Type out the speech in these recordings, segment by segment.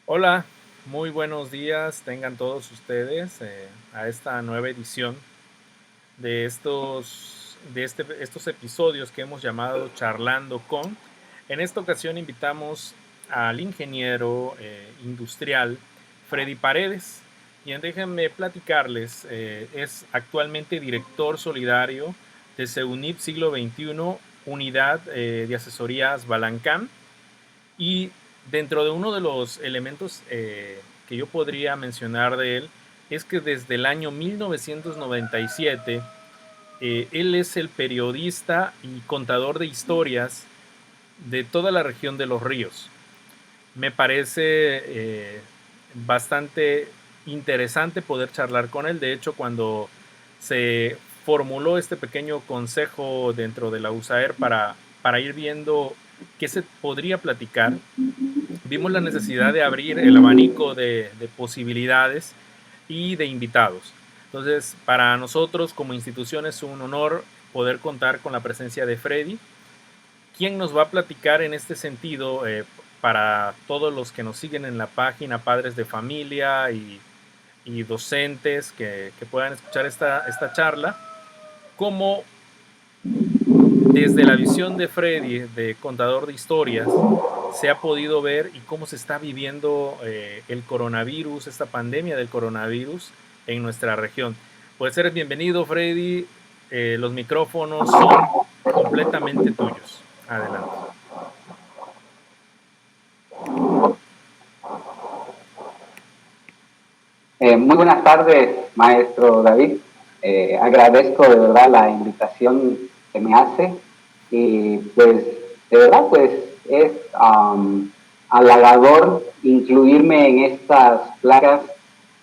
Hola, muy buenos días tengan todos ustedes a esta nueva edición de estos episodios que hemos llamado Charlando con. En esta ocasión invitamos al ingeniero industrial Freddy Paredes, quien déjenme platicarles, es actualmente director solidario de SEUNIT Siglo XXI, Unidad de Asesorías Balancán, y dentro de uno de los elementos que yo podría mencionar de él es que desde el año 1997 él es el periodista y contador de historias de toda la región de Los Ríos. Me parece bastante interesante poder charlar con él. De hecho, cuando se formuló este pequeño consejo dentro de la USAER para ir viendo qué se podría platicar, vimos la necesidad de abrir el abanico de posibilidades y de invitados. Entonces, para nosotros como institución es un honor poder contar con la presencia de Freddy, quien nos va a platicar en este sentido para todos los que nos siguen en la página, padres de familia y docentes que puedan escuchar esta charla, cómo desde la visión de Freddy, de contador de historias, se ha podido ver y cómo se está viviendo el coronavirus, esta pandemia del coronavirus en nuestra región. Pues eres bienvenido, Freddy. Los micrófonos son completamente tuyos. Adelante. Muy buenas tardes, maestro David. Agradezco de verdad la invitación que me hace y pues de verdad pues es halagador incluirme en estas placas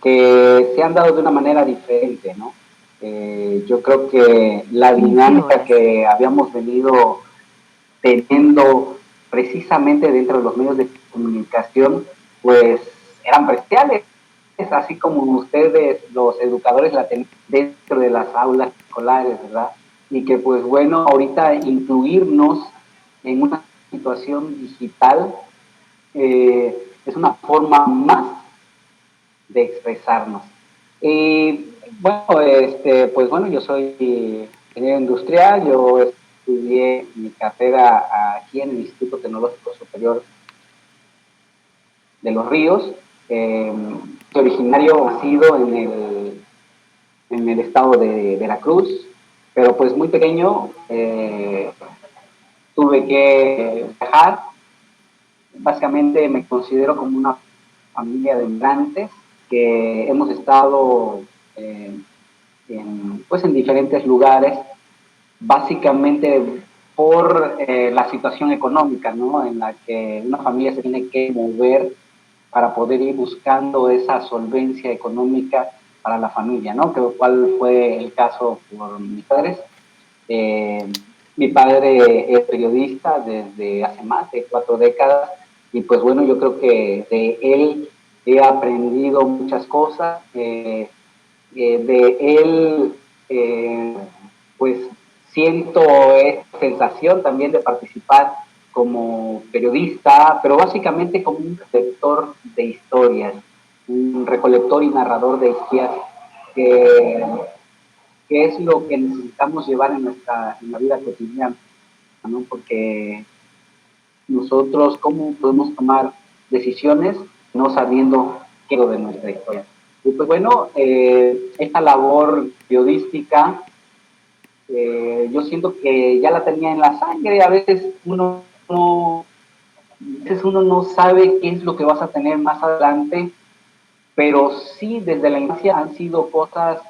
que se han dado de una manera diferente, ¿no? Yo creo que la dinámica que habíamos venido teniendo precisamente dentro de los medios de comunicación pues eran presenciales, así como ustedes, los educadores, la tienen dentro de las aulas escolares, ¿verdad? Y que pues bueno, ahorita incluirnos en una situación digital es una forma más de expresarnos. Y bueno, pues bueno, yo soy ingeniero industrial, yo estudié mi carrera aquí en el Instituto Tecnológico Superior de Los Ríos, originario nacido en el estado de Veracruz, pero pues muy pequeño tuve que viajar. Básicamente me considero como una familia de migrantes que hemos estado pues en diferentes lugares, básicamente por la situación económica, ¿no? En la que una familia se tiene que mover para poder ir buscando esa solvencia económica para la familia, ¿no? ¿Cuál fue el caso por mis padres? Eh, Mi padre es periodista desde hace más de 4 décadas y pues bueno, yo creo que de él he aprendido muchas cosas, de él pues siento esta sensación también de participar como periodista, pero básicamente como un recolector de historias, un recolector y narrador de historias que, que es lo que necesitamos llevar en la vida cotidiana, ¿no? Porque nosotros, ¿cómo podemos tomar decisiones no sabiendo qué es lo de nuestra historia? Y pues bueno, esta labor periodística, yo siento que ya la tenía en la sangre, a veces uno no sabe qué es lo que vas a tener más adelante, pero sí desde la infancia han sido cosas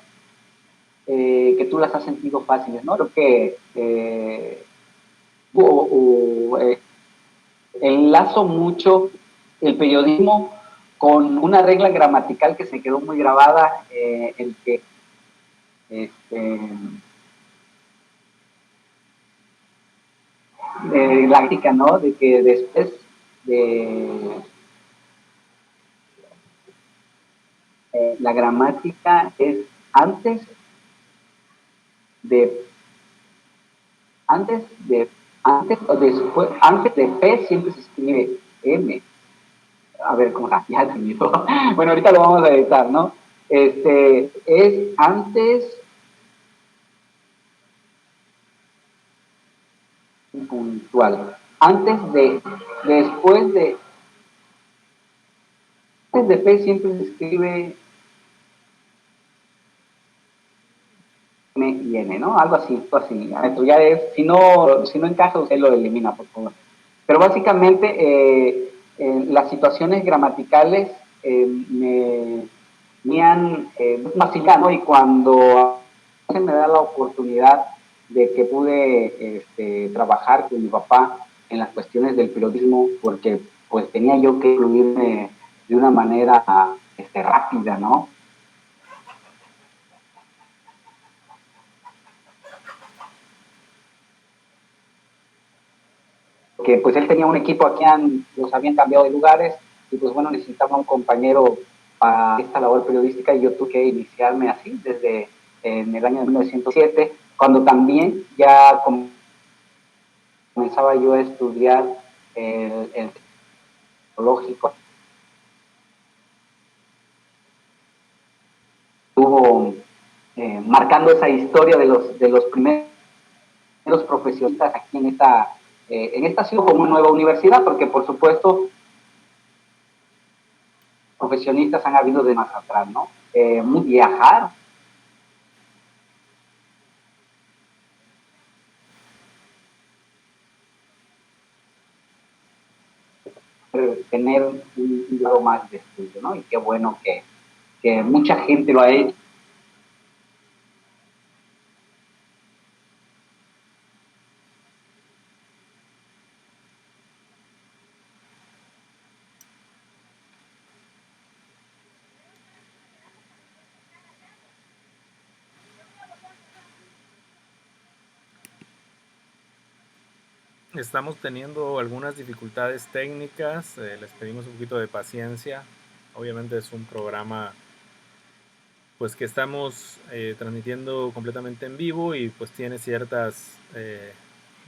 que tú las has sentido fáciles, ¿no? Creo que enlazo mucho el periodismo con una regla gramatical que se quedó muy grabada, el que la crítica, ¿no? De que después de la gramática es antes de antes de antes o después, antes de P siempre se escribe M. a ver, ¿cómo está? Ya terminó. Bueno, ahorita lo vamos a editar, ¿no? Es antes puntual. Después de, antes de P siempre se escribe M y N, ¿no? Algo así, algo así. Esto ya es, si no encaja, usted lo elimina, por favor. Pero básicamente, las situaciones gramaticales me han fascinado, y cuando se me da la oportunidad de que pude trabajar con mi papá en las cuestiones del periodismo, porque pues tenía yo que incluirme de una manera rápida, ¿no? Que pues él tenía un equipo aquí, los habían cambiado de lugares, y pues bueno, necesitaba un compañero para esta labor periodística, y yo tuve que iniciarme así desde en el año de 1907, cuando también ya comenzaba yo a estudiar el tecnológico. Estuvo marcando esa historia de los primeros profesionistas aquí en esta ciudad, como una nueva universidad, porque por supuesto profesionistas han habido de más atrás, ¿no? Muy viajar, tener un grado más de estudio, ¿no? Y qué bueno que mucha gente lo ha hecho. Estamos teniendo algunas dificultades técnicas, les pedimos un poquito de paciencia. Obviamente es un programa pues que estamos transmitiendo completamente en vivo, y pues tiene ciertas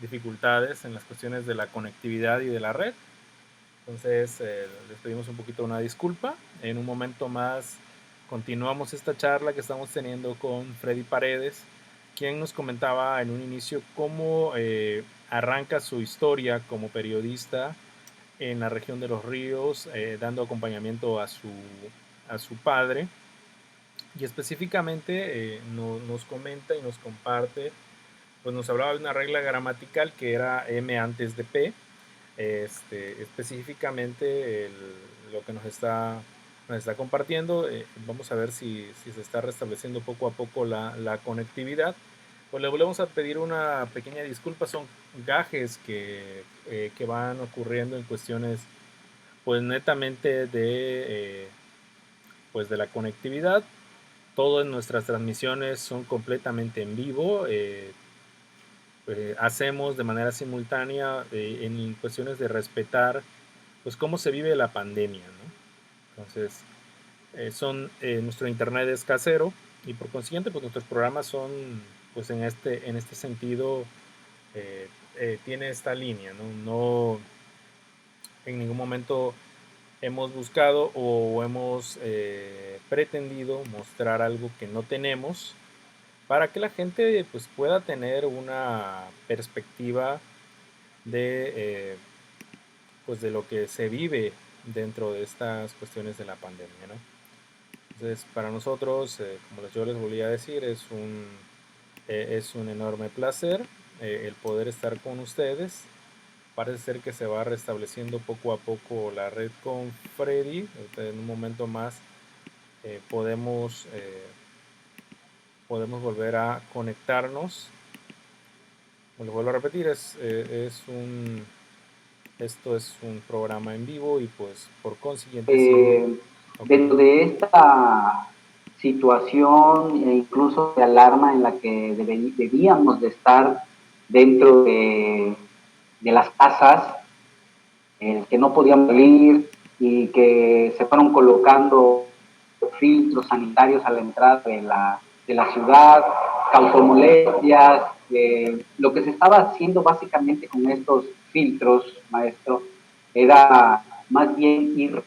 dificultades en las cuestiones de la conectividad y de la red. Entonces les pedimos un poquito una disculpa. En un momento más continuamos esta charla que estamos teniendo con Freddy Paredes, quien nos comentaba en un inicio cómo arranca su historia como periodista en la región de Los Ríos, dando acompañamiento a su padre. Y específicamente nos comenta y nos comparte, pues nos hablaba de una regla gramatical que era M antes de P. Específicamente lo que nos está compartiendo. Vamos a ver si se está restableciendo poco a poco la conectividad. Pues le volvemos a pedir una pequeña disculpa. Son gajes que van ocurriendo en cuestiones pues netamente pues de la conectividad. Todas nuestras transmisiones son completamente en vivo. Hacemos de manera simultánea en cuestiones de respetar pues cómo se vive la pandemia, ¿no? Entonces nuestro internet es casero, y por consiguiente pues nuestros programas son pues en este sentido tiene esta línea, ¿no? No en ningún momento hemos buscado o hemos pretendido mostrar algo que no tenemos, para que la gente pues pueda tener una perspectiva de pues de lo que se vive dentro de estas cuestiones de la pandemia, ¿no? Entonces para nosotros, como yo les volví a decir, es un enorme placer el poder estar con ustedes. Parece ser que se va restableciendo poco a poco la red con Freddy. En un momento más podemos volver a conectarnos. Les vuelvo a repetir, esto es un programa en vivo, y pues por consiguiente sí. Okay. Dentro de esta situación e incluso de alarma en la que debíamos de estar dentro de las casas, que no podíamos salir, y que se fueron colocando filtros sanitarios a la entrada de la ciudad, causó molestias. Lo que se estaba haciendo básicamente con estos filtros, maestro, era más bien ir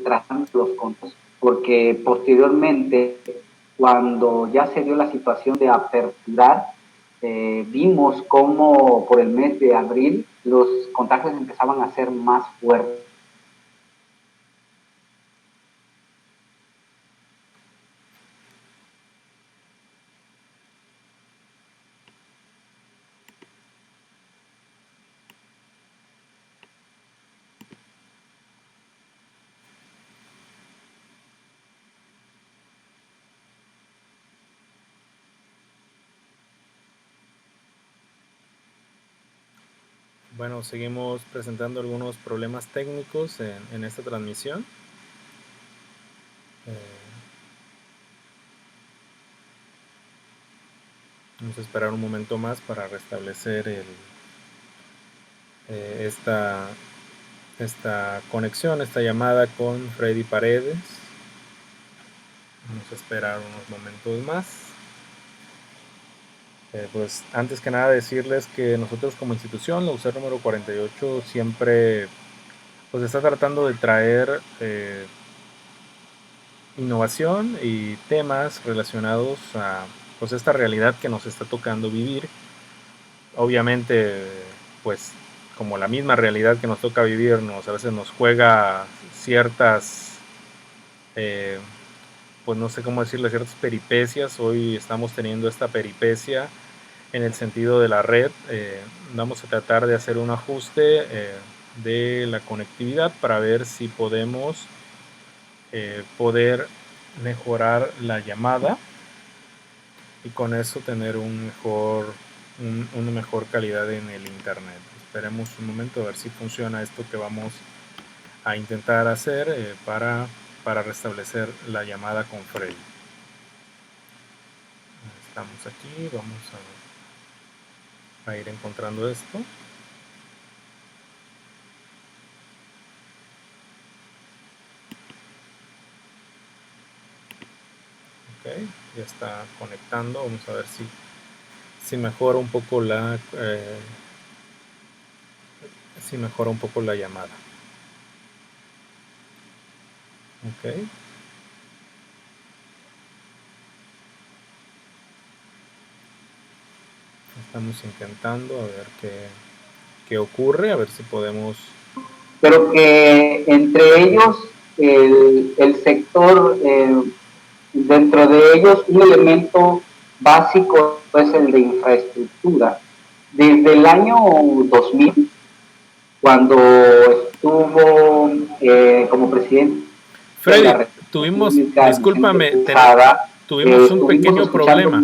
trazando los contos, porque posteriormente, cuando ya se dio la situación de aperturar, vimos cómo por el mes de abril los contagios empezaban a ser más fuertes. Bueno, seguimos presentando algunos problemas técnicos en esta transmisión. Vamos a esperar un momento más para restablecer esta conexión, esta llamada con Freddy Paredes. Vamos a esperar unos momentos más. Pues antes que nada decirles que nosotros como institución, la USAIR número 48, siempre pues está tratando de traer innovación y temas relacionados a pues esta realidad que nos está tocando vivir. Obviamente, pues como la misma realidad que nos toca vivir, a veces nos juega ciertas, pues no sé cómo decirle, ciertas peripecias. Hoy estamos teniendo esta peripecia en el sentido de la red. Vamos a tratar de hacer un ajuste de la conectividad para ver si podemos poder mejorar la llamada y con eso tener una mejor calidad en el internet. Esperemos un momento a ver si funciona esto que vamos a intentar hacer para restablecer la llamada con Freddy. Estamos aquí, vamos a ir encontrando esto. Ok, ya está conectando. Vamos a ver si mejora un poco la llamada. Ok. Estamos intentando a ver qué ocurre, a ver si podemos... Pero que entre ellos el sector, dentro de ellos un elemento básico es el de infraestructura. Desde el año 2000, cuando estuvo como presidente Freddy, de la República, discúlpame, tuvimos un pequeño problema.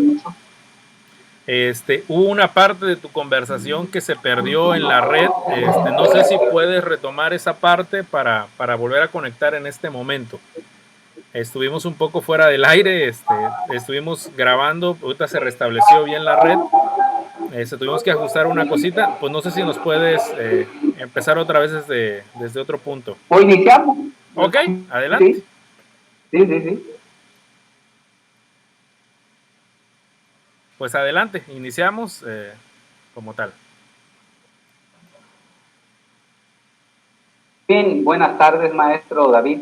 Hubo una parte de tu conversación que se perdió en la red. No sé si puedes retomar esa parte para volver a conectar en este momento. Estuvimos un poco fuera del aire, estuvimos grabando, ahorita se restableció bien la red. Tuvimos que ajustar una cosita. Pues no sé si nos puedes empezar otra vez desde otro punto. ¿O iniciamos? Ok, adelante. Sí. Pues adelante, iniciamos como tal. Bien, buenas tardes, maestro David.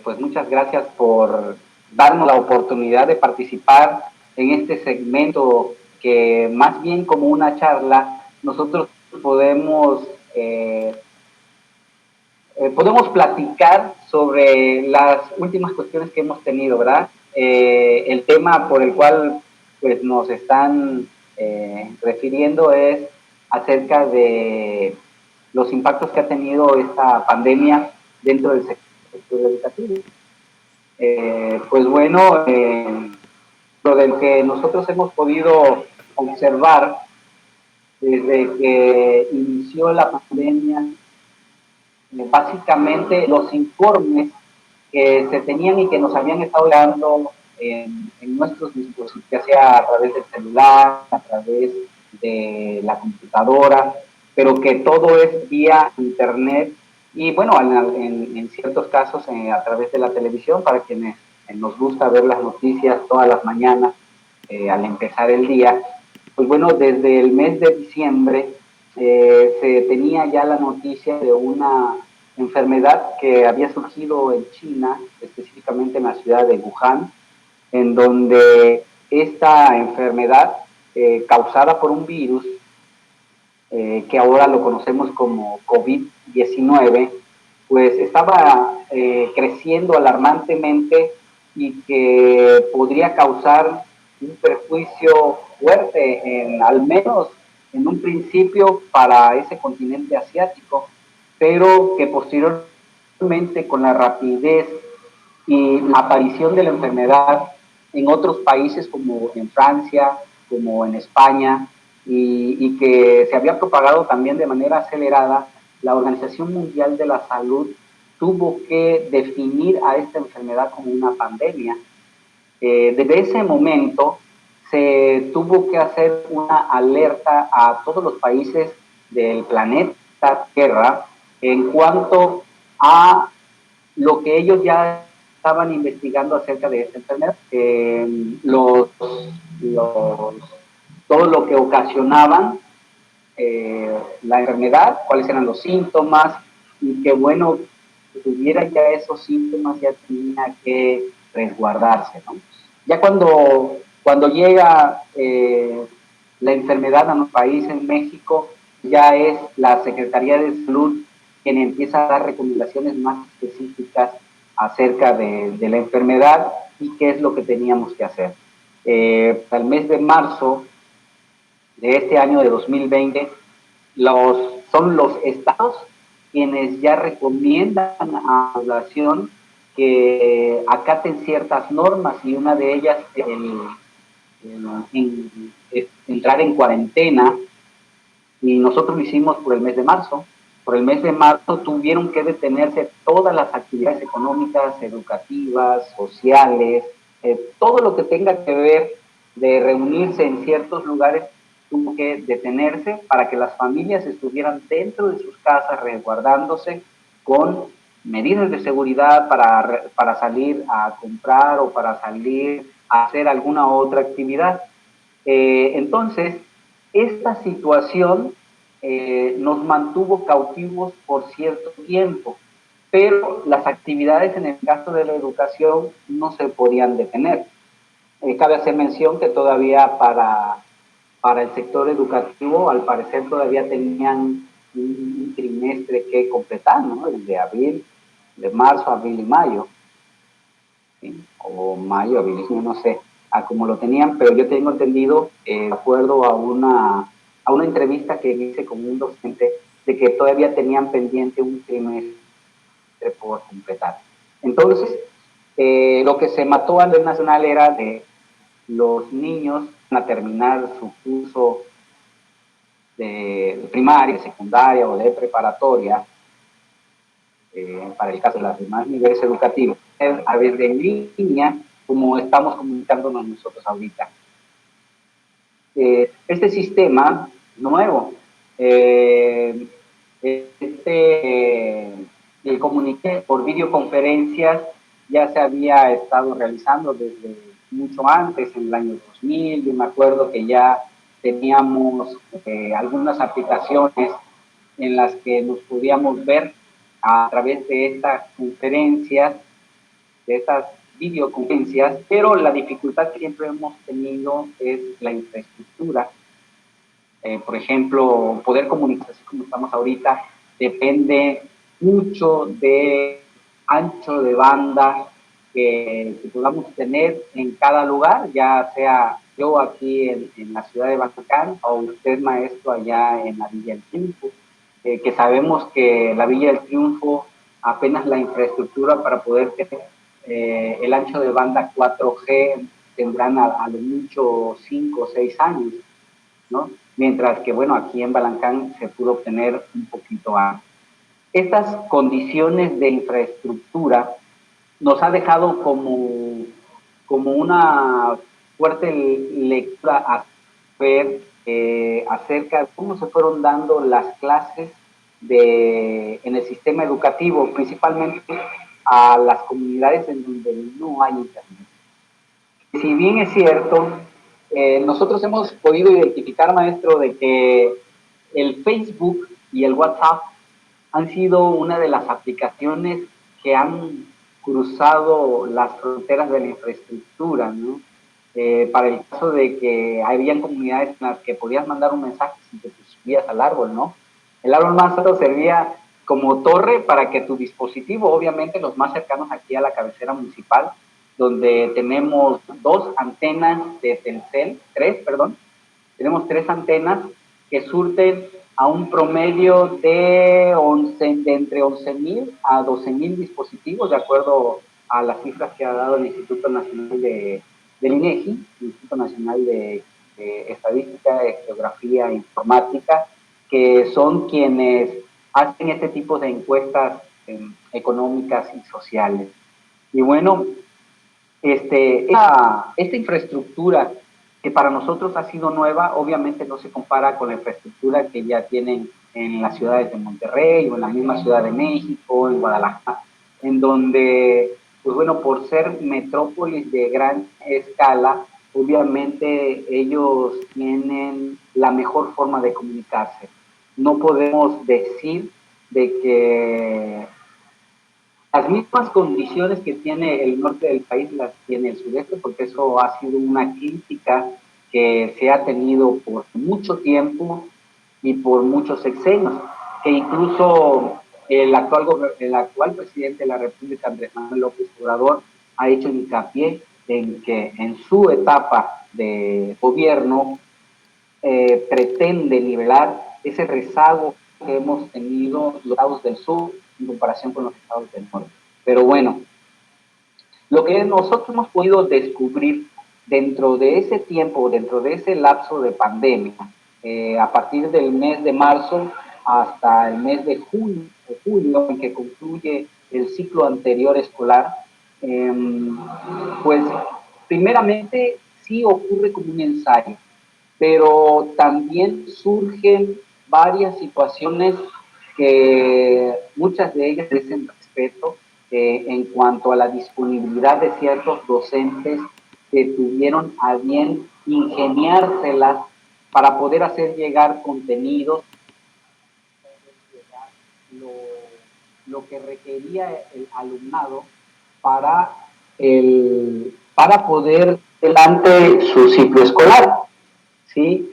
Pues muchas gracias por darnos la oportunidad de participar en este segmento que más bien como una charla, nosotros podemos platicar sobre las últimas cuestiones que hemos tenido, ¿verdad? El tema por el cual pues, nos están refiriendo es acerca de los impactos que ha tenido esta pandemia dentro del sector educativo. Pues bueno, lo del que nosotros hemos podido observar desde que inició la pandemia, básicamente los informes que se tenían y que nos habían estado dando en nuestros dispositivos, ya sea a través del celular, a través de la computadora, pero que todo es vía internet y bueno, en ciertos casos a través de la televisión para quienes nos gusta ver las noticias todas las mañanas al empezar el día. Pues bueno, desde el mes de diciembre se tenía ya la noticia de una enfermedad que había surgido en China, específicamente en la ciudad de Wuhan, en donde esta enfermedad causada por un virus, que ahora lo conocemos como COVID-19, pues estaba creciendo alarmantemente y que podría causar un perjuicio fuerte, al menos en un principio, para ese continente asiático, pero que posteriormente, con la rapidez y la aparición de la enfermedad en otros países como en Francia, como en España, y que se había propagado también de manera acelerada, la Organización Mundial de la Salud tuvo que definir a esta enfermedad como una pandemia. Desde ese momento se tuvo que hacer una alerta a todos los países del planeta Tierra en cuanto a lo que ellos ya estaban investigando acerca de esta enfermedad, todo lo que ocasionaban la enfermedad, cuáles eran los síntomas, y que bueno, que tuviera ya esos síntomas ya tenía que resguardarse, ¿no? Ya cuando llega la enfermedad a nuestro país, en México, ya es la Secretaría de Salud quien empieza a dar recomendaciones más específicas acerca de la enfermedad y qué es lo que teníamos que hacer. Para el mes de marzo de este año de 2020, son los estados quienes ya recomiendan a la población que acaten ciertas normas, y una de ellas entrar en cuarentena, y nosotros lo hicimos por el mes de marzo. Por el mes de marzo tuvieron que detenerse todas las actividades económicas, educativas, sociales, todo lo que tenga que ver de reunirse en ciertos lugares tuvo que detenerse para que las familias estuvieran dentro de sus casas resguardándose con medidas de seguridad para salir a comprar o para salir a hacer alguna otra actividad. Entonces, esta situación nos mantuvo cautivos por cierto tiempo, pero las actividades en el caso de la educación no se podían detener. Cabe hacer mención que todavía para el sector educativo, al parecer todavía tenían un trimestre que completar, ¿no? El de abril, de marzo, abril y mayo, ¿sí? O mayo, abril y junio, no sé, a cómo lo tenían, pero yo tengo entendido, de acuerdo a una entrevista que hice con un docente, de que todavía tenían pendiente un trimestre por completar. Entonces, lo que se mató a nivel nacional era de los niños a terminar su curso de primaria, secundaria o de preparatoria, para el caso de los demás niveles educativos, a través de línea, como estamos comunicándonos nosotros ahorita. Este sistema nuevo, el comuniqué por videoconferencias ya se había estado realizando desde mucho antes, en el año 2000. Yo me acuerdo que ya teníamos algunas aplicaciones en las que nos podíamos ver a través de estas conferencias, de estas videoconferencias, pero la dificultad que siempre hemos tenido es la infraestructura. Por ejemplo, poder comunicarse así como estamos ahorita depende mucho de ancho de banda que podamos tener en cada lugar, ya sea yo aquí en la ciudad de Bacacán o usted, maestro, allá en la Villa del Triunfo, que sabemos que la Villa del Triunfo apenas la infraestructura para poder tener el ancho de banda 4G tendrán a lo mucho 5 o 6 años, ¿no? Mientras que, bueno, aquí en Balancán se pudo obtener un poquito antes. Estas condiciones de infraestructura nos ha dejado como una fuerte lectura a ver acerca de cómo se fueron dando las clases en el sistema educativo, principalmente a las comunidades en donde no hay internet. Si bien es cierto, nosotros hemos podido identificar, maestro, de que el Facebook y el WhatsApp han sido una de las aplicaciones que han cruzado las fronteras de la infraestructura, ¿no? Para el caso de que habían comunidades en las que podías mandar un mensaje sin que te subías al árbol, ¿no? El árbol más alto servía como torre para que tu dispositivo, obviamente los más cercanos aquí a la cabecera municipal, donde tenemos tenemos tres antenas que surten a un promedio de entre 11.000 a 12.000 dispositivos, de acuerdo a las cifras que ha dado el Instituto Nacional del INEGI, el Instituto Nacional de Estadística, de Geografía e Informática, que son quienes hacen este tipo de encuestas económicas y sociales. Y bueno, esta infraestructura que para nosotros ha sido nueva, obviamente no se compara con la infraestructura que ya tienen en las ciudades de Monterrey o en la misma Ciudad de México, en Guadalajara, en donde, pues bueno, por ser metrópolis de gran escala, obviamente ellos tienen la mejor forma de comunicarse. No podemos decir de que las mismas condiciones que tiene el norte del país las tiene el sureste, porque eso ha sido una crítica que se ha tenido por mucho tiempo y por muchos sexenios, que incluso el actual presidente de la República, Andrés Manuel López Obrador, ha hecho hincapié en que en su etapa de gobierno pretende nivelar ese rezago que hemos tenido los estados del sur en comparación con los estados del norte. Pero bueno, lo que nosotros hemos podido descubrir dentro de ese tiempo, dentro de ese lapso de pandemia, a partir del mes de marzo hasta el mes de junio o julio, en que concluye el ciclo anterior escolar, pues primeramente sí ocurre como un ensayo, pero también surgen varias situaciones que muchas de ellas merecen respeto en cuanto a la disponibilidad de ciertos docentes que tuvieron a bien ingeniárselas para poder hacer llegar contenidos, lo, lo que requería el alumnado para, para poder delante su ciclo escolar. ¿Sí?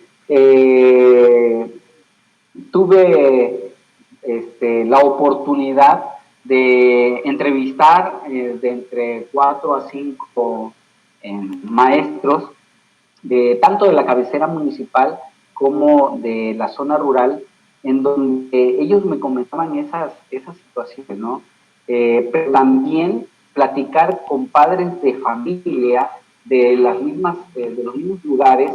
Tuve la oportunidad de entrevistar de entre 4 a 5 maestros, tanto de la cabecera municipal como de la zona rural, en donde ellos me comentaban esas situaciones, ¿no? Pero también platicar con padres de familia de los mismos lugares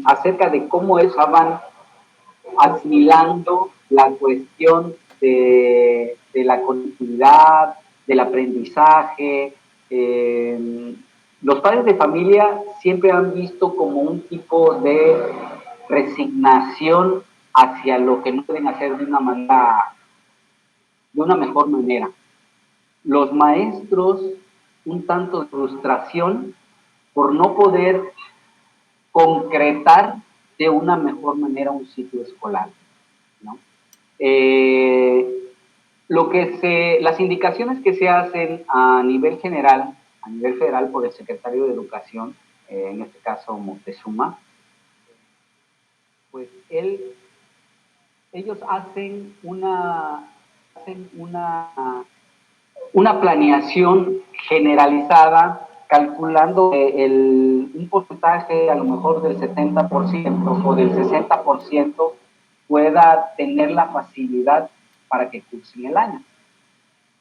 acerca de cómo estaban asimilando la cuestión de la conectividad, del aprendizaje. Los padres de familia siempre han visto como un tipo de resignación hacia lo que no pueden hacer de una manera, de una mejor manera. Los maestros, un tanto de frustración por no poder concretar de una mejor manera un ciclo escolar, ¿no? Las indicaciones que se hacen a nivel general, a nivel federal por el secretario de Educación, en este caso Moctezuma, pues ellos hacen una planeación generalizada, calculando un porcentaje a lo mejor del 70% o del 60% pueda tener la facilidad para que cursen el año.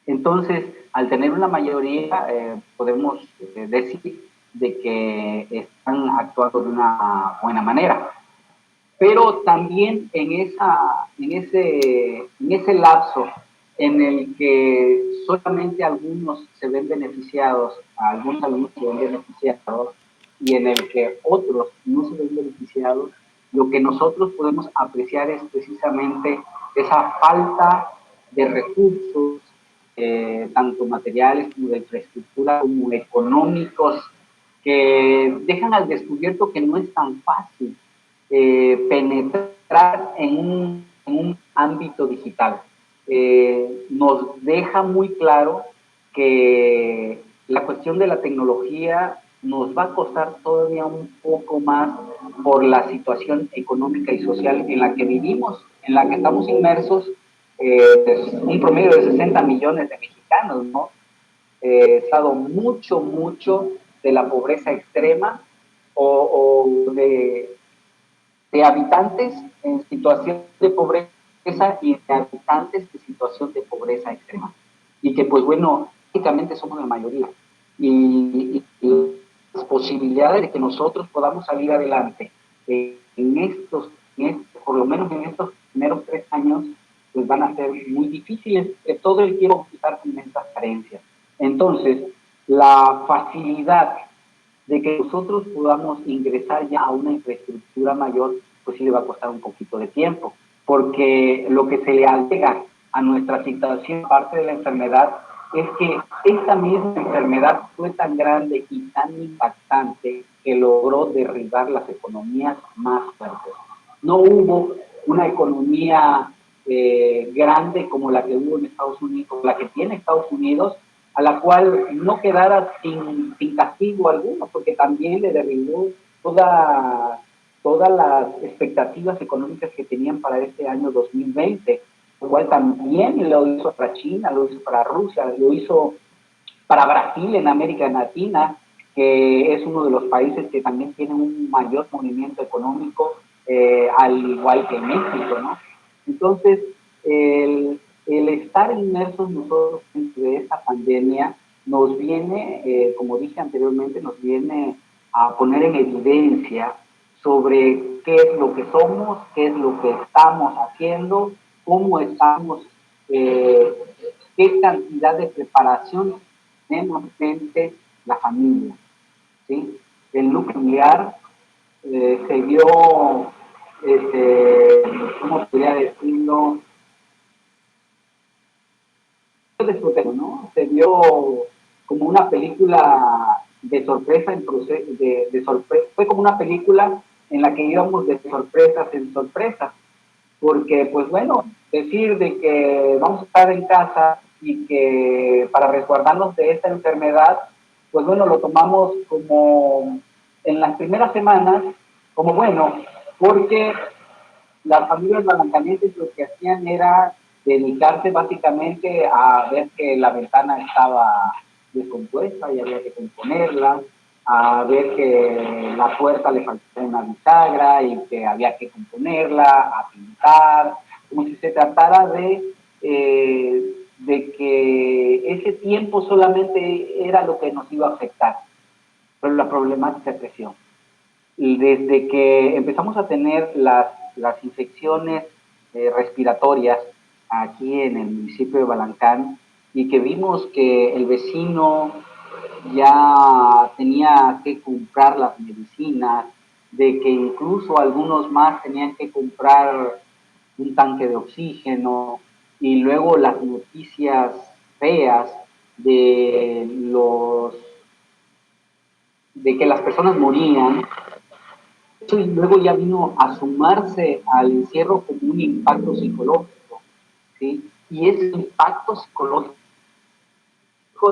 Entonces, al tener una mayoría, podemos decir de que están actuando de una buena manera. Pero también en ese lapso en el que solamente algunos se ven beneficiados, algunos alumnos se ven beneficiados, y en el que otros no se ven beneficiados, lo que nosotros podemos apreciar es precisamente esa falta de recursos, tanto materiales como de infraestructura, como económicos, que dejan al descubierto que no es tan fácil penetrar en en un ámbito digital. Nos deja muy claro que la cuestión de la tecnología nos va a costar todavía un poco más por la situación económica y social en la que vivimos, en la que estamos inmersos, un promedio de 60 millones de mexicanos, ¿no? Estado mucho de la pobreza extrema o de habitantes en situación de pobreza y de habitantes en situación de pobreza extrema. Y que, pues bueno, prácticamente somos la mayoría. Y las posibilidades de que nosotros podamos salir adelante por lo menos en estos primeros 3 años, pues van a ser muy difíciles, todo el tiempo quitar con estas carencias. Entonces, la facilidad de que nosotros podamos ingresar ya a una infraestructura mayor, pues sí le va a costar un poquito de tiempo, porque lo que se le agrega a nuestra situación, parte de la enfermedad, es que esta misma enfermedad fue tan grande y tan impactante que logró derribar las economías más fuertes. No hubo una economía grande como la que hubo en Estados Unidos, como la que tiene Estados Unidos, a la cual no quedara sin castigo alguno, porque también le derribó todas las expectativas económicas que tenían para este año 2020, lo cual también lo hizo para China, lo hizo para Rusia, lo hizo para Brasil en América Latina, que es uno de los países que también tiene un mayor movimiento económico, al igual que México, ¿no? Entonces, el estar inmersos nosotros dentro de esta pandemia nos viene, como dije anteriormente, nos viene a poner en evidencia sobre qué es lo que somos, qué es lo que estamos haciendo, cómo estamos, qué cantidad de preparación tenemos frente la familia, ¿sí? El nuclear se vio, ¿cómo podría decirlo? ¿No? Se vio como una película de sorpresa en proceso, de sorpresa, fue como una película en la que íbamos de sorpresas en sorpresas, porque pues bueno, decir de que vamos a estar en casa y que para resguardarnos de esta enfermedad, pues bueno, lo tomamos como en las primeras semanas, como bueno, porque las familias balancanienses lo que hacían era dedicarse básicamente a ver que la ventana estaba descompuesta y había que componerla, a ver que la puerta le faltaba una bisagra y que había que componerla, a pintar, como si se tratara de que ese tiempo solamente era lo que nos iba a afectar. Pero la problemática creció. Y desde que empezamos a tener las infecciones respiratorias aquí en el municipio de Balancán y que vimos que el vecino ya tenía que comprar las medicinas, de que incluso algunos más tenían que comprar un tanque de oxígeno y luego las noticias feas de de que las personas morían, eso luego ya vino a sumarse al encierro como un impacto psicológico, ¿sí? Y ese impacto psicológico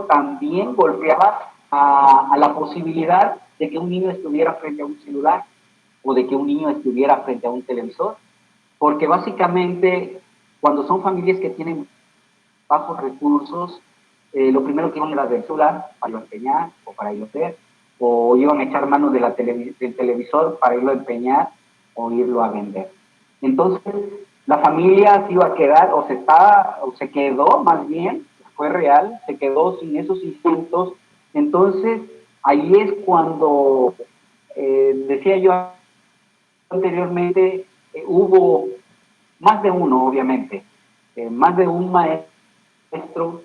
también golpeaba a la posibilidad de que un niño estuviera frente a un celular o de que un niño estuviera frente a un televisor, porque básicamente cuando son familias que tienen bajos recursos, lo primero que iban era del celular para irlo a empeñar o para irlo a ver, o iban a echar mano de del televisor para irlo a empeñar o irlo a vender. Entonces, la familia se iba a quedar, o se quedó más bien, fue real, se quedó sin esos instintos. Entonces, ahí es cuando, decía yo anteriormente, hubo más de uno, obviamente, más de un maestro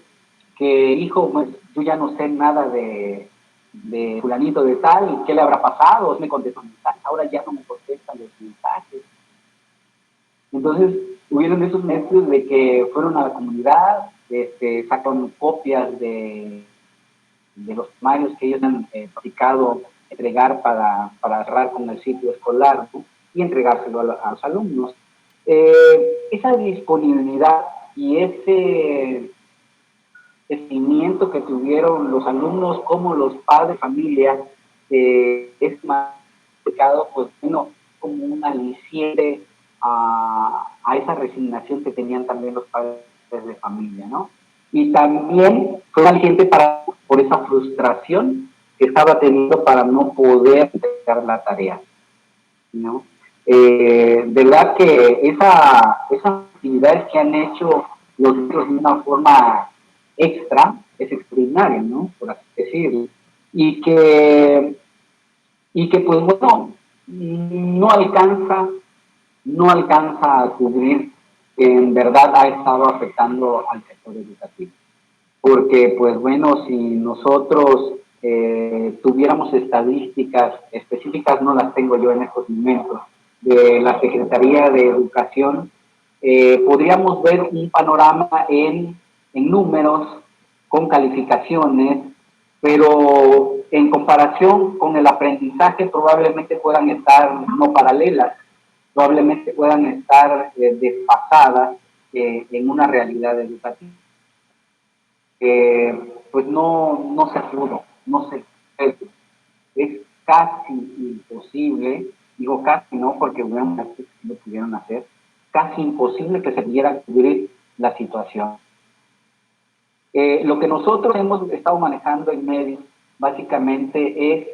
que dijo, pues, yo ya no sé nada de fulanito de tal, ¿qué le habrá pasado? Me contestó mensajes, ahora ya no me contestan los mensajes. Entonces, hubieron esos maestros de que fueron a la comunidad, sacaron copias de los temarios que ellos han practicado entregar para cerrar con el sitio escolar, ¿no? Y entregárselo a los alumnos. esa disponibilidad y ese seguimiento que tuvieron los alumnos como los padres de familia es marcado, pues bueno, como un aliciente a esa resignación que tenían también los padres de familia, ¿no? Y también fue un aliciente por esa frustración que estaba teniendo para no poder entregar la tarea, ¿no? De verdad que esas actividades que han hecho los niños de una forma extra es extraordinaria, ¿no? Por así decirlo. Y que, pues bueno, no alcanza a cubrir que en verdad ha estado afectando al sector educativo. Porque, pues bueno, si nosotros tuviéramos estadísticas específicas, no las tengo yo en estos momentos, de la Secretaría de Educación, podríamos ver un panorama en números, con calificaciones, pero en comparación con el aprendizaje probablemente puedan estar no paralelas, probablemente puedan estar desfasadas en una realidad educativa. Pues no se pudo, no se puede. Es casi imposible, digo casi no, porque bueno, lo pudieron hacer, casi imposible que se pudiera cubrir la situación. Lo que nosotros hemos estado manejando en medios, básicamente, es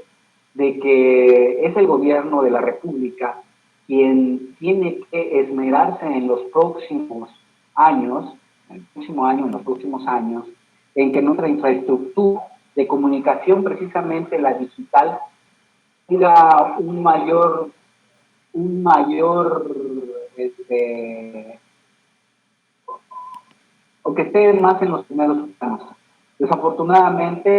de que es el gobierno de la República quien tiene que esmerarse en los próximos años, en los próximos años, en que nuestra infraestructura de comunicación, precisamente la digital, tenga un mayor o que esté más en los primeros planos. Desafortunadamente,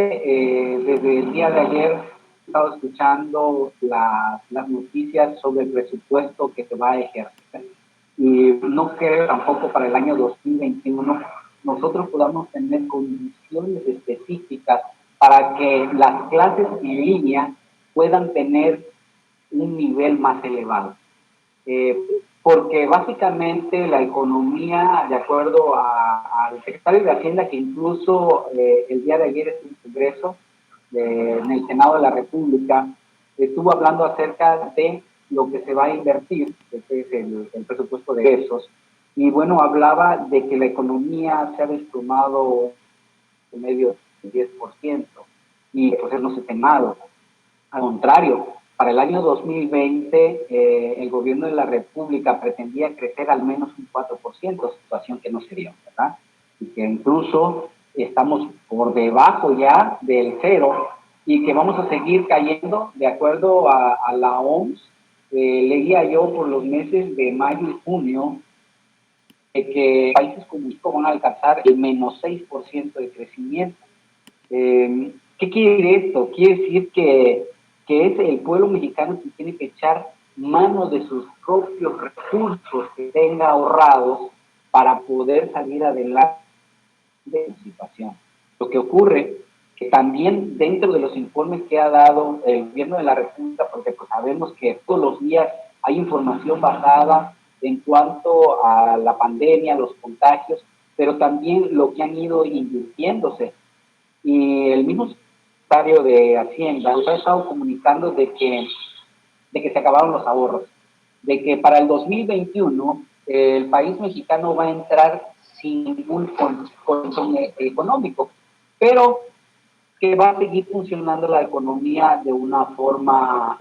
desde el día de ayer he estado escuchando las noticias sobre el presupuesto que se va a ejercer. Y no creo tampoco para el año 2021 nosotros podamos tener condiciones específicas para que las clases en línea puedan tener un nivel más elevado. Porque básicamente la economía, de acuerdo al secretario de Hacienda, que incluso el día de ayer en el Congreso, en el Senado de la República, estuvo hablando acerca de lo que se va a invertir, que es el presupuesto de egresos, y bueno, hablaba de que la economía se ha desplomado en medio del 10%, y pues él no se ha temado. Al contrario, para el año 2020, el gobierno de la República pretendía crecer al menos un 4%, situación que no se dio, ¿verdad? Y que incluso estamos por debajo ya del cero y que vamos a seguir cayendo, de acuerdo a la OMS. Leía yo por los meses de mayo y junio que países como México van a alcanzar el menos 6% de crecimiento. ¿Qué quiere decir esto? Quiere decir que es el pueblo mexicano quien tiene que echar mano de sus propios recursos que tenga ahorrados para poder salir adelante de la situación. Lo que ocurre que también dentro de los informes que ha dado el gobierno de la República, porque pues sabemos que todos los días hay información basada en cuanto a la pandemia, los contagios, pero también lo que han ido invirtiéndose. Y el mismo secretario de Hacienda ha estado comunicando de que se acabaron los ahorros, de que para el 2021 el país mexicano va a entrar sin ningún colchón económico, pero que va a seguir funcionando la economía de una forma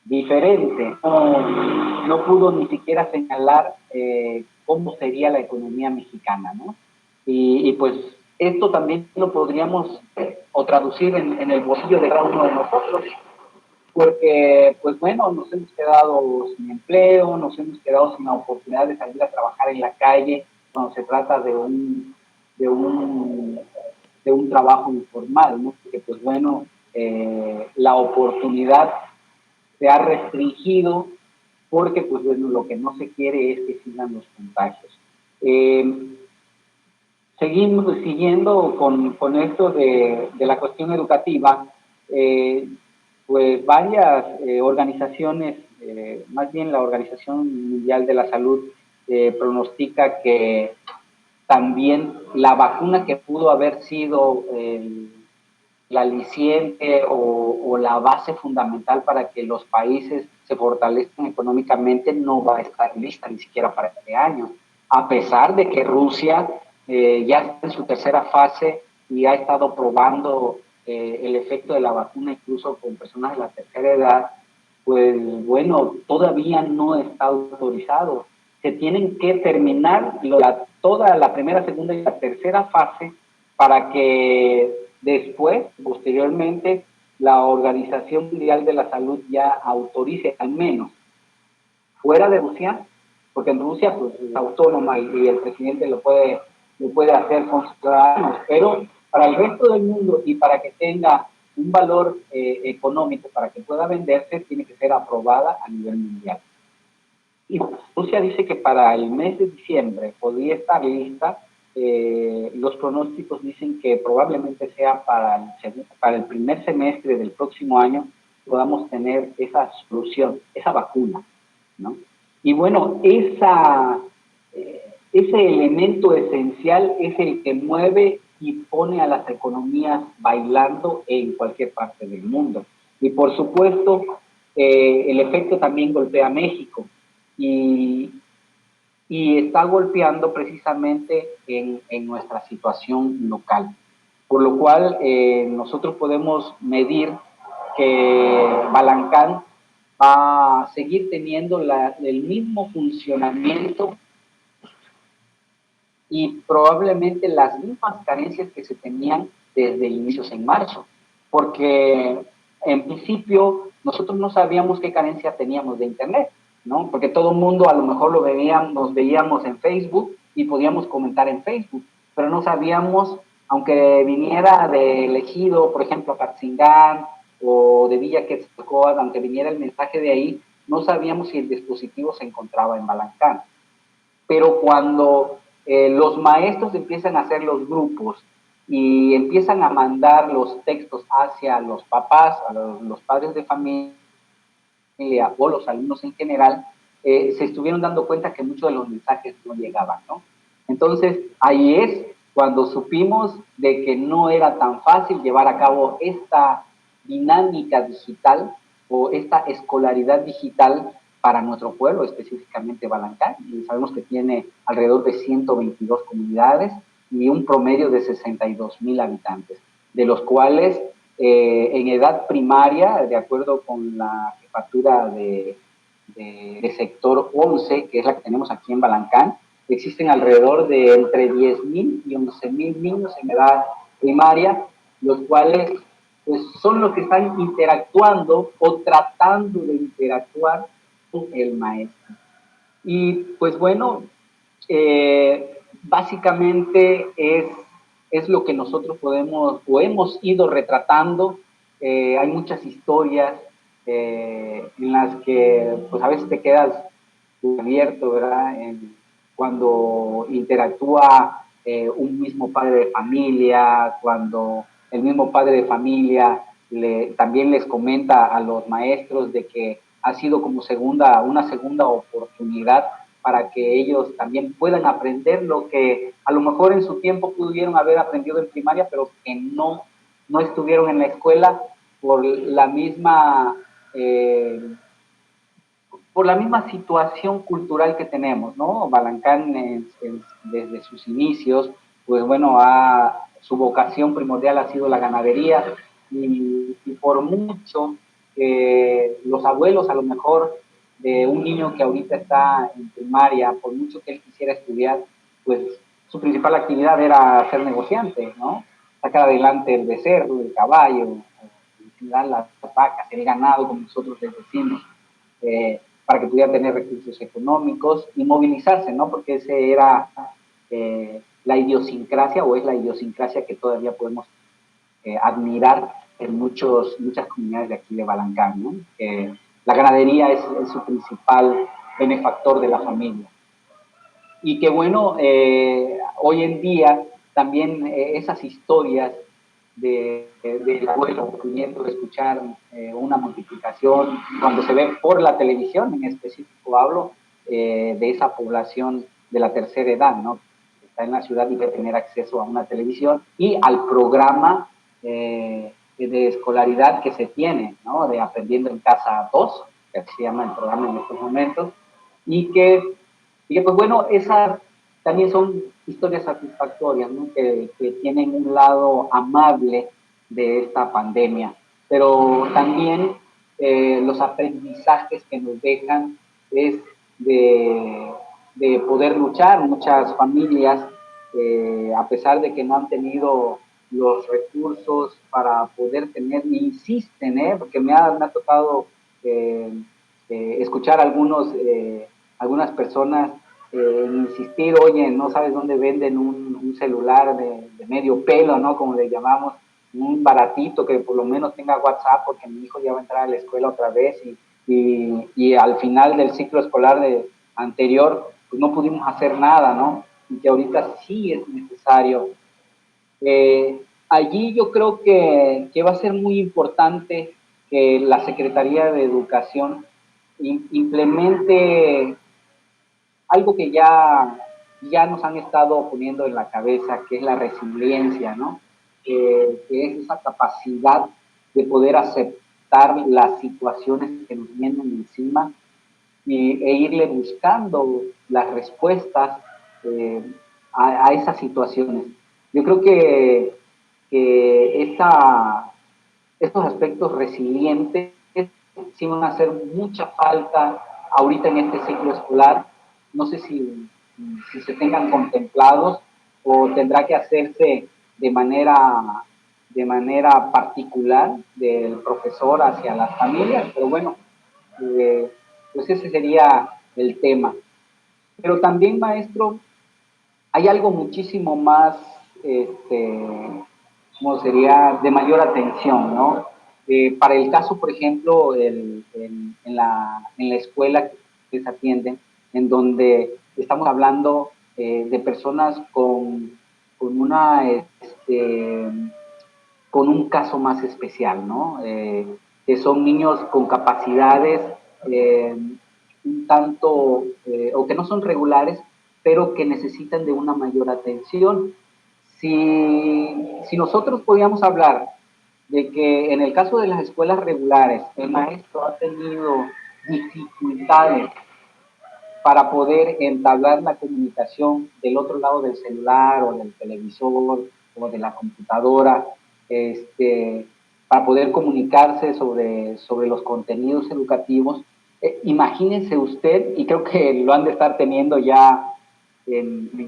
diferente. No pudo ni siquiera señalar cómo sería la economía mexicana, ¿no? Y pues esto también lo podríamos o traducir en el bolsillo de cada uno de nosotros, porque pues bueno, nos hemos quedado sin empleo, nos hemos quedado sin la oportunidad de salir a trabajar en la calle cuando se trata de un trabajo informal, ¿no? Porque pues bueno, la oportunidad se ha restringido porque pues bueno, lo que no se quiere es que sigan los contagios. Seguimos siguiendo con esto de la cuestión educativa, pues varias organizaciones más bien la Organización Mundial de la Salud pronostica que también la vacuna que pudo haber sido la aliciente o la base fundamental para que los países se fortalezcan económicamente no va a estar lista ni siquiera para este año, a pesar de que Rusia ya está en su tercera fase y ha estado probando el efecto de la vacuna incluso con personas de la tercera edad. Pues bueno, todavía no está autorizado. Se tienen que terminar toda la primera, segunda y la tercera fase para que después, posteriormente, la Organización Mundial de la Salud ya autorice, al menos fuera de Rusia, porque en Rusia pues, es autónoma y el presidente lo puede hacer con sus ciudadanos, pero para el resto del mundo y para que tenga un valor económico, para que pueda venderse, tiene que ser aprobada a nivel mundial. Y Rusia dice que para el mes de diciembre podría estar lista. Los pronósticos dicen que probablemente sea para el primer semestre del próximo año podamos tener esa solución, esa vacuna, ¿no? Y bueno, ese elemento esencial es el que mueve y pone a las economías bailando en cualquier parte del mundo. Y por supuesto, el efecto también golpea a México y, y está golpeando precisamente en nuestra situación local. Por lo cual nosotros podemos medir que Balancán va a seguir teniendo el mismo funcionamiento y probablemente las mismas carencias que se tenían desde inicios en marzo, porque en principio nosotros no sabíamos qué carencia teníamos de Internet, ¿no? Porque todo el mundo a lo mejor nos veíamos en Facebook y podíamos comentar en Facebook, pero no sabíamos, aunque viniera de Ejido, por ejemplo, Patzingán o de Villa Quetzalcóatl, aunque viniera el mensaje de ahí, no sabíamos si el dispositivo se encontraba en Balancán. Pero cuando los maestros empiezan a hacer los grupos y empiezan a mandar los textos hacia los papás, a los padres de familia o los alumnos en general, se estuvieron dando cuenta que muchos de los mensajes no llegaban, ¿no? Entonces, ahí es cuando supimos de que no era tan fácil llevar a cabo esta dinámica digital o esta escolaridad digital para nuestro pueblo, específicamente Balancán. Y sabemos que tiene alrededor de 122 comunidades y un promedio de 62,000 habitantes, de los cuales en edad primaria, de acuerdo con la jefatura de sector 11, que es la que tenemos aquí en Balancán, existen alrededor de entre 10,000 y 11,000 niños en edad primaria, los cuales pues, son los que están interactuando o tratando de interactuar con el maestro. Y pues bueno, básicamente es lo que nosotros podemos o hemos ido retratando. Hay muchas historias en las que pues a veces te quedas abierto, ¿verdad? Cuando interactúa un mismo padre de familia, cuando el mismo padre de familia también les comenta a los maestros de que ha sido como una segunda oportunidad para que ellos también puedan aprender lo que a lo mejor en su tiempo pudieron haber aprendido en primaria, pero que no estuvieron en la escuela por la misma situación cultural que tenemos, ¿no? Balancán desde sus inicios, pues bueno, su vocación primordial ha sido la ganadería y por mucho los abuelos a lo mejor de un niño que ahorita está en primaria, por mucho que él quisiera estudiar, pues su principal actividad era ser negociante, ¿no? Sacar adelante el becerro, el caballo, las vacas, el ganado, como nosotros les decimos, para que pudiera tener recursos económicos y movilizarse, ¿no? Porque ese era la idiosincrasia o es la idiosincrasia que todavía podemos admirar en muchas comunidades de aquí de Balancán, ¿no? La ganadería es su principal benefactor de la familia. Y que bueno, hoy en día también esas historias del abuelo pudiendo escuchar una multiplicación, cuando se ve por la televisión, en específico hablo de esa población de la tercera edad, ¿no? Está en la ciudad y debe tener acceso a una televisión y al programa de escolaridad que se tiene, ¿no? De Aprendiendo en Casa 2, que se llama el programa en estos momentos, y que pues bueno, esas también son historias satisfactorias, ¿no? Que tienen un lado amable de esta pandemia, pero también los aprendizajes que nos dejan es de, de poder luchar. Muchas familias, a pesar de que no han tenido los recursos para poder tener, insisten, porque me ha tocado eh, escuchar algunas personas insistir, oye, no sabes dónde venden un celular de medio pelo, ¿no? Como le llamamos, un baratito que por lo menos tenga WhatsApp, porque mi hijo ya va a entrar a la escuela otra vez y al final del ciclo escolar anterior, pues no pudimos hacer nada, ¿no? Y que ahorita sí es necesario. Allí yo creo que va a ser muy importante que la Secretaría de Educación implemente algo que ya nos han estado poniendo en la cabeza, que es la resiliencia, ¿no? Que es esa capacidad de poder aceptar las situaciones que nos vienen encima e irle buscando las respuestas eh, a esas situaciones. Yo creo que estos aspectos resilientes sí van a hacer mucha falta ahorita en este ciclo escolar. No sé si se tengan contemplados o tendrá que hacerse de manera particular del profesor hacia las familias, pero bueno, eh, pues ese sería el tema. Pero también, maestro, hay algo muchísimo más, como sería, de mayor atención, ¿no? Para el caso, por ejemplo, en la escuela que ustedes atienden, en donde estamos hablando de personas este, con un caso más especial, ¿no? Que son niños con capacidades eh, un tanto, o que no son regulares, pero que necesitan de una mayor atención. Si nosotros podíamos hablar de que en el caso de las escuelas regulares, el maestro ha tenido dificultades para poder entablar la comunicación del otro lado del celular o del televisor o de la computadora, para poder comunicarse sobre los contenidos educativos. Imagínense usted, y creo que lo han de estar teniendo ya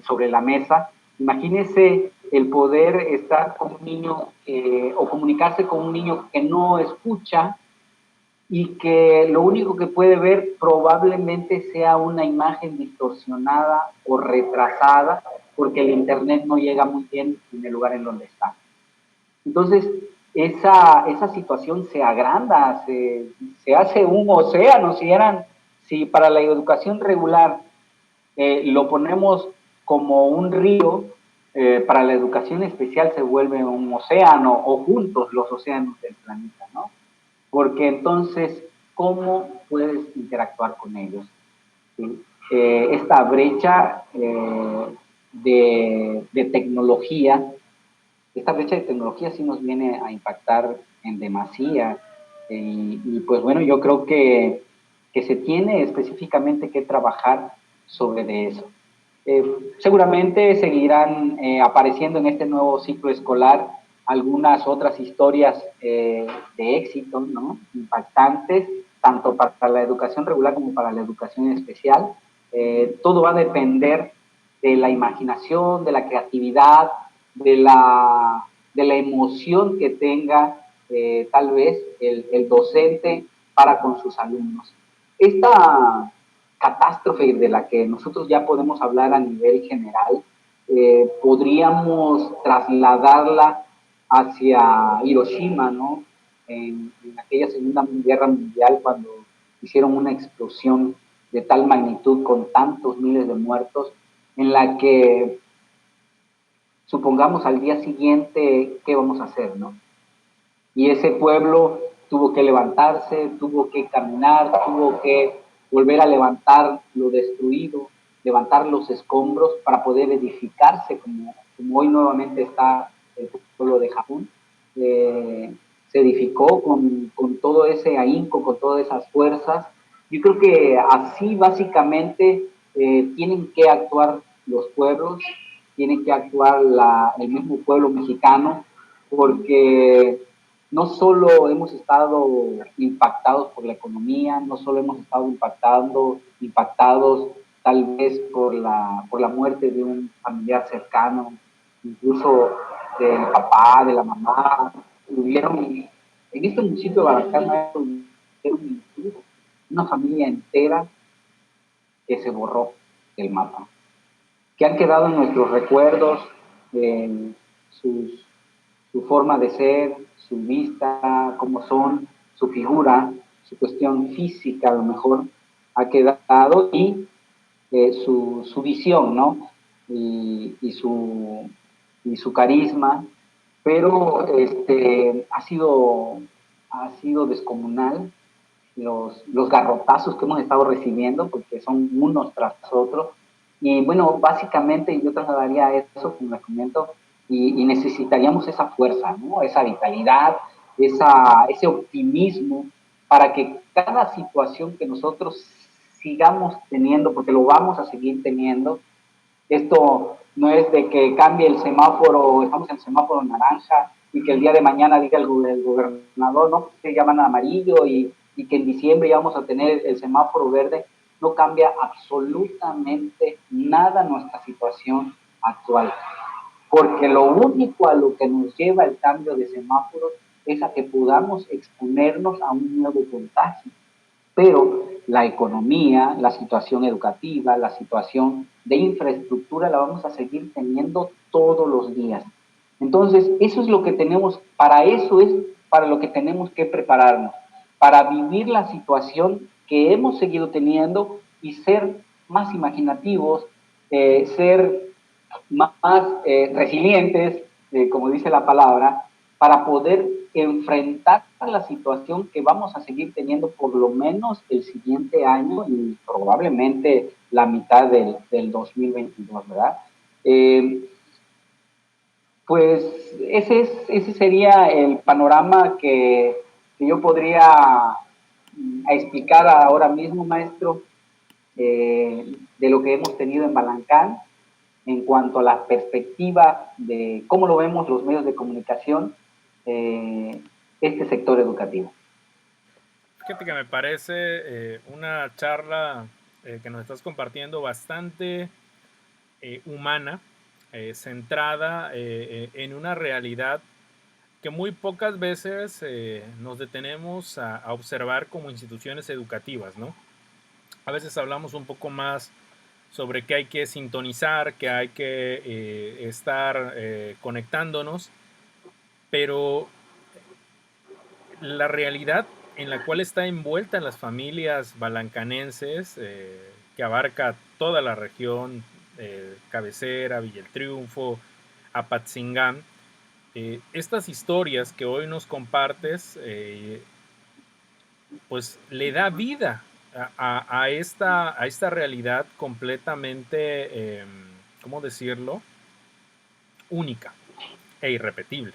sobre la mesa, imagínense el poder estar con un niño o comunicarse con un niño que no escucha y que lo único que puede ver probablemente sea una imagen distorsionada o retrasada porque el internet no llega muy bien en el lugar en donde está. Entonces, esa situación se agranda, se hace un océano. Si para la educación regular lo ponemos como un río, para la educación especial se vuelve un océano, o juntos los océanos del planeta, ¿no? Porque entonces, ¿cómo puedes interactuar con ellos? ¿Sí? Esta brecha de tecnología, sí nos viene a impactar en demasía, y pues bueno, yo creo que se tiene específicamente que trabajar sobre de eso. Seguramente seguirán apareciendo en este nuevo ciclo escolar algunas otras historias de éxito, ¿no? Impactantes, tanto para la educación regular como para la educación especial. Todo va a depender de la imaginación, de la creatividad, de la emoción que tenga tal vez el docente para con sus alumnos. Esta catástrofe de la que nosotros ya podemos hablar a nivel general, podríamos trasladarla hacia Hiroshima, ¿no? En aquella Segunda Guerra Mundial, cuando hicieron una explosión de tal magnitud con tantos miles de muertos, en la que supongamos al día siguiente, ¿qué vamos a hacer, no? Y ese pueblo tuvo que levantarse, tuvo que caminar, tuvo que volver a levantar lo destruido, levantar los escombros para poder edificarse, como hoy nuevamente está el pueblo de Japón. Se edificó con todo ese ahínco, con todas esas fuerzas. Yo creo que así básicamente tienen que actuar los pueblos, tiene que actuar el mismo pueblo mexicano, porque no solo hemos estado impactados por la economía, no solo hemos estado impactados tal vez por la muerte de un familiar cercano, incluso del papá, de la mamá. Hubieron, en este municipio de Barancán, una familia entera que se borró del mapa, que han quedado en nuestros recuerdos, en su forma de ser, su vista, cómo son, su figura, su cuestión física a lo mejor ha quedado, y su visión, ¿no? Y su carisma, pero ha sido descomunal los garrotazos que hemos estado recibiendo, porque son unos tras otros. Y bueno, básicamente yo trasladaría eso, como les comento, y necesitaríamos esa fuerza, ¿no? Esa vitalidad, ese optimismo, para que cada situación que nosotros sigamos teniendo, porque lo vamos a seguir teniendo, esto no es de que cambie el semáforo, estamos en el semáforo naranja y que el día de mañana diga el gobernador, no, que ya van a amarillo y que en diciembre ya vamos a tener el semáforo verde. No cambia absolutamente nada nuestra situación actual, porque lo único a lo que nos lleva el cambio de semáforos es a que podamos exponernos a un nuevo contagio. Pero la economía, la situación educativa, la situación de infraestructura la vamos a seguir teniendo todos los días. Entonces, eso es lo que tenemos, para eso es para lo que tenemos que prepararnos, para vivir la situación que hemos seguido teniendo y ser más imaginativos, ser más resilientes, como dice la palabra, para poder enfrentar la situación que vamos a seguir teniendo por lo menos el siguiente año y probablemente la mitad del 2022, ¿verdad? Pues ese sería el panorama que yo podría explicar ahora mismo, maestro, de lo que hemos tenido en Balancán en cuanto a la perspectiva de cómo lo vemos los medios de comunicación, este sector educativo. Fíjate que me parece una charla que nos estás compartiendo bastante humana, centrada en una realidad que muy pocas veces nos detenemos a observar como instituciones educativas, ¿no? A veces hablamos un poco más sobre que hay que sintonizar, que hay que estar conectándonos, pero la realidad en la cual está envuelta en las familias balancanenses, que abarca toda la región, Cabecera, Villa El Triunfo, Apatzingán, estas historias que hoy nos compartes, pues le da vida a esta realidad completamente, ¿cómo decirlo? Única e irrepetible.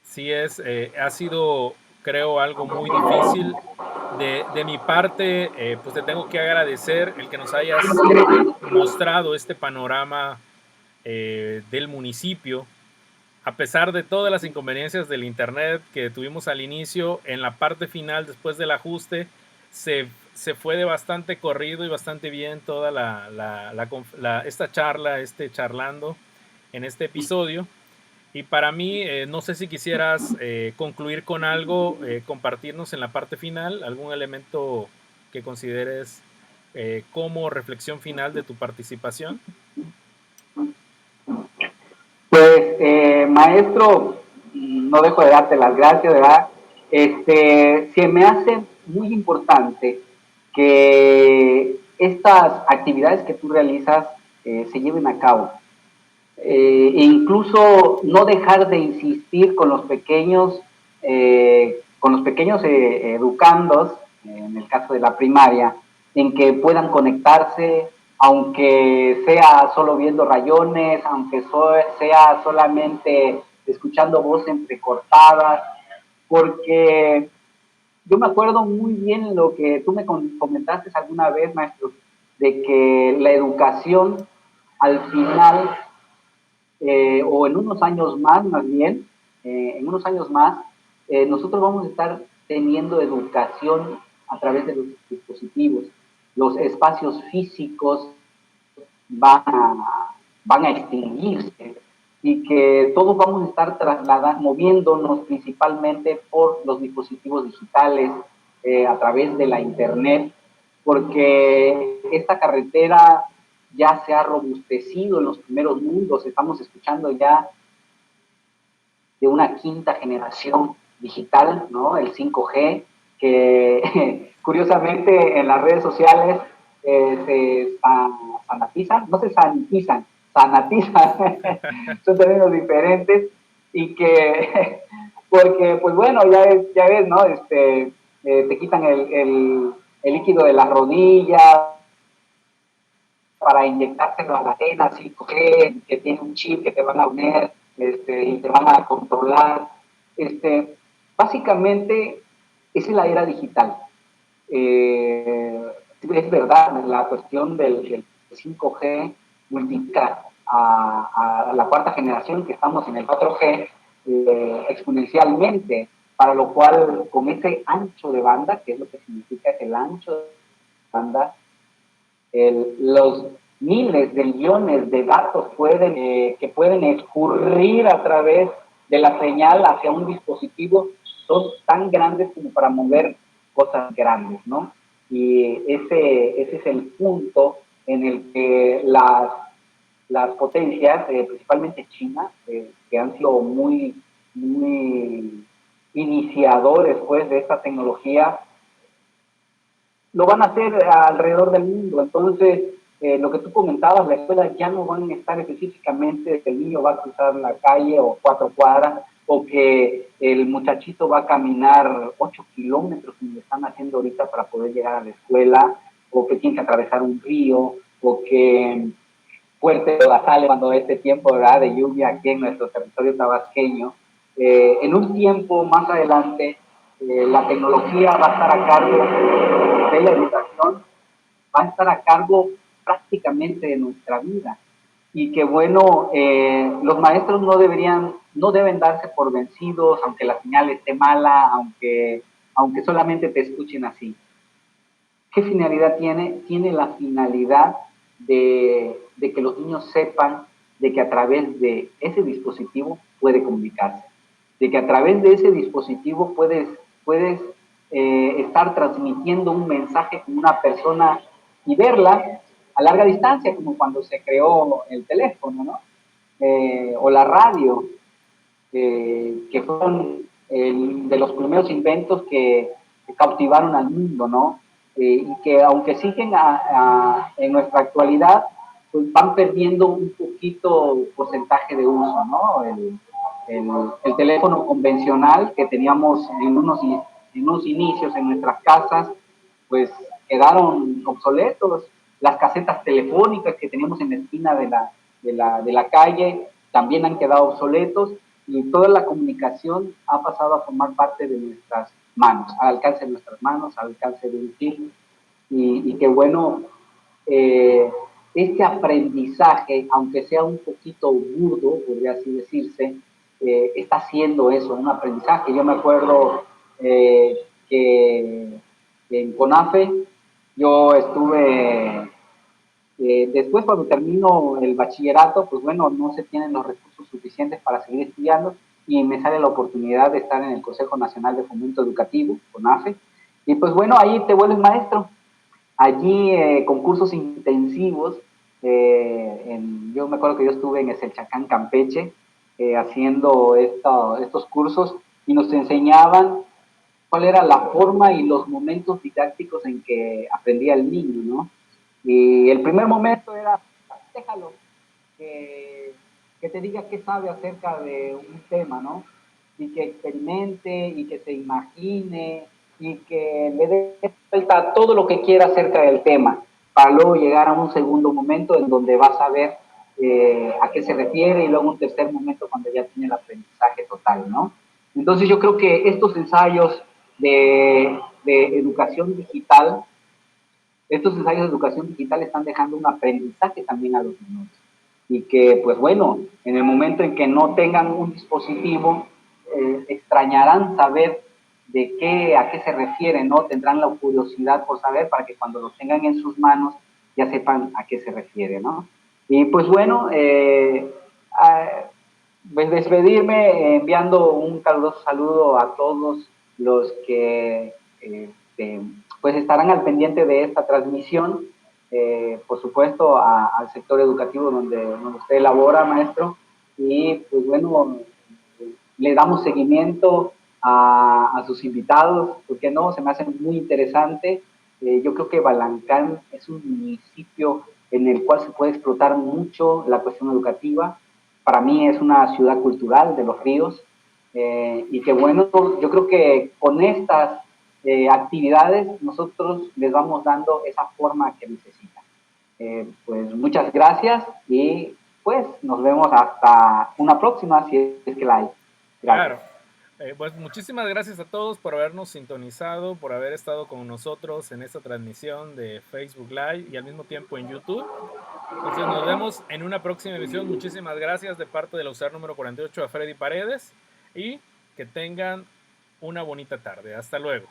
Sí ha sido, creo, algo muy difícil. De mi parte, pues te tengo que agradecer el que nos hayas mostrado este panorama del municipio. A pesar de todas las inconveniencias del internet que tuvimos al inicio, en la parte final, después del ajuste, se fue de bastante corrido y bastante bien toda esta charla, charlando en este episodio. Y para mí, no sé si quisieras concluir con algo, compartirnos en la parte final, algún elemento que consideres como reflexión final de tu participación. Pues, maestro, no dejo de darte las gracias, ¿verdad? Se me hace muy importante que estas actividades que tú realizas se lleven a cabo. e incluso no dejar de insistir con los pequeños educandos, en el caso de la primaria, en que puedan conectarse, aunque sea solo viendo rayones, aunque sea solamente escuchando voces entrecortadas, porque yo me acuerdo muy bien lo que tú me comentaste alguna vez, maestro, de que la educación al final, o en unos años más bien, en unos años más, nosotros vamos a estar teniendo educación a través de los dispositivos. Los espacios físicos van van a extinguirse y que todos vamos a estar moviéndonos principalmente por los dispositivos digitales, a través de la internet, porque esta carretera ya se ha robustecido en los primeros mundos. Estamos escuchando ya de una quinta generación digital, ¿no? El 5G, que curiosamente en las redes sociales se sanatizan, no se sanitizan, sanatizan, son términos diferentes, y que, porque, pues bueno, ya ves, ¿no? Te quitan el líquido de la rodilla para inyectárselo a la vena 5G, que tiene un chip que te van a unir, y te van a controlar. Básicamente, esa es la era digital. Es verdad, la cuestión del 5G multiplica a la cuarta generación, que estamos en el 4G, exponencialmente, para lo cual con ese ancho de banda, que es lo que significa el ancho de banda, los miles de millones de datos que pueden escurrir a través de la señal hacia un dispositivo son tan grandes como para mover cosas grandes, ¿no? Y ese es el punto en el que las potencias, principalmente China, que han sido muy iniciadores pues, de esta tecnología, lo van a hacer alrededor del mundo. Entonces, lo que tú comentabas, la escuela ya no van a estar específicamente que el niño va a cruzar la calle o 4 cuadras, o que el muchachito va a caminar 8 kilómetros, como lo están haciendo ahorita para poder llegar a la escuela, o que tiene que atravesar un río, o que fuerte la sale cuando este tiempo, ¿verdad?, de lluvia aquí en nuestro territorio tabasqueño. En un tiempo más adelante, la tecnología va a estar a cargo de la educación, va a estar a cargo prácticamente de nuestra vida. Y que bueno, los maestros no deben darse por vencidos, aunque la señal esté mala, aunque solamente te escuchen así. ¿Qué finalidad tiene? Tiene la finalidad de que los niños sepan de que a través de ese dispositivo puede comunicarse, de que a través de ese dispositivo puedes estar transmitiendo un mensaje con una persona y verla a larga distancia, como cuando se creó el teléfono, ¿no? O la radio, que fueron de los primeros inventos que cautivaron al mundo, ¿no? Y que aunque siguen en nuestra actualidad, pues van perdiendo un poquito porcentaje de uso, ¿no? El teléfono convencional que teníamos en unos inicios en nuestras casas, pues quedaron obsoletos. Las casetas telefónicas que teníamos en la esquina de la calle también han quedado obsoletos, y toda la comunicación ha pasado a formar parte de nuestras manos, al alcance de nuestras manos, al alcance de un clic. Y que bueno, este aprendizaje, aunque sea un poquito burdo, podría así decirse, está haciendo eso, un aprendizaje. Yo me acuerdo que en CONAFE yo estuve, después cuando termino el bachillerato, pues bueno, no se tienen los recursos suficientes para seguir estudiando, y me sale la oportunidad de estar en el Consejo Nacional de Fomento Educativo, CONAFE, y pues bueno, ahí te vuelves maestro. Allí, con cursos intensivos, yo me acuerdo que yo estuve en Eselchacán, Campeche, haciendo estos cursos, y nos enseñaban cuál era la forma y los momentos didácticos en que aprendía el niño, ¿no? Y el primer momento era, déjalo, que que te diga qué sabe acerca de un tema, ¿no? Y que experimente y que se imagine y que le dé vuelta todo lo que quiera acerca del tema, para luego llegar a un segundo momento en donde va a saber a qué se refiere y luego un tercer momento cuando ya tiene el aprendizaje total, ¿no? Entonces yo creo que estos ensayos de educación digital, estos ensayos de educación digital están dejando un aprendizaje también a los niños. Y que, pues bueno, en el momento en que no tengan un dispositivo, extrañarán saber a qué se refiere, ¿no? Tendrán la curiosidad por saber para que cuando lo tengan en sus manos ya sepan a qué se refiere, ¿no? Y pues bueno, pues despedirme enviando un caluroso saludo a todos los que pues estarán al pendiente de esta transmisión, por supuesto al sector educativo donde usted labora, maestro, y pues bueno, le damos seguimiento a sus invitados, porque no, se me hace muy interesante. Yo creo que Balancán es un municipio en el cual se puede explotar mucho la cuestión educativa. Para mí es una ciudad cultural de los ríos, y que bueno, yo creo que con estas actividades nosotros les vamos dando esa forma que necesitan. Pues muchas gracias y pues nos vemos hasta una próxima si es que la hay. Gracias. Claro. Pues muchísimas gracias a todos por habernos sintonizado, por haber estado con nosotros en esta transmisión de Facebook Live y al mismo tiempo en YouTube. Entonces nos vemos en una próxima emisión. Muchísimas gracias de parte del usuario número 48 a Freddy Paredes y que tengan una bonita tarde. Hasta luego.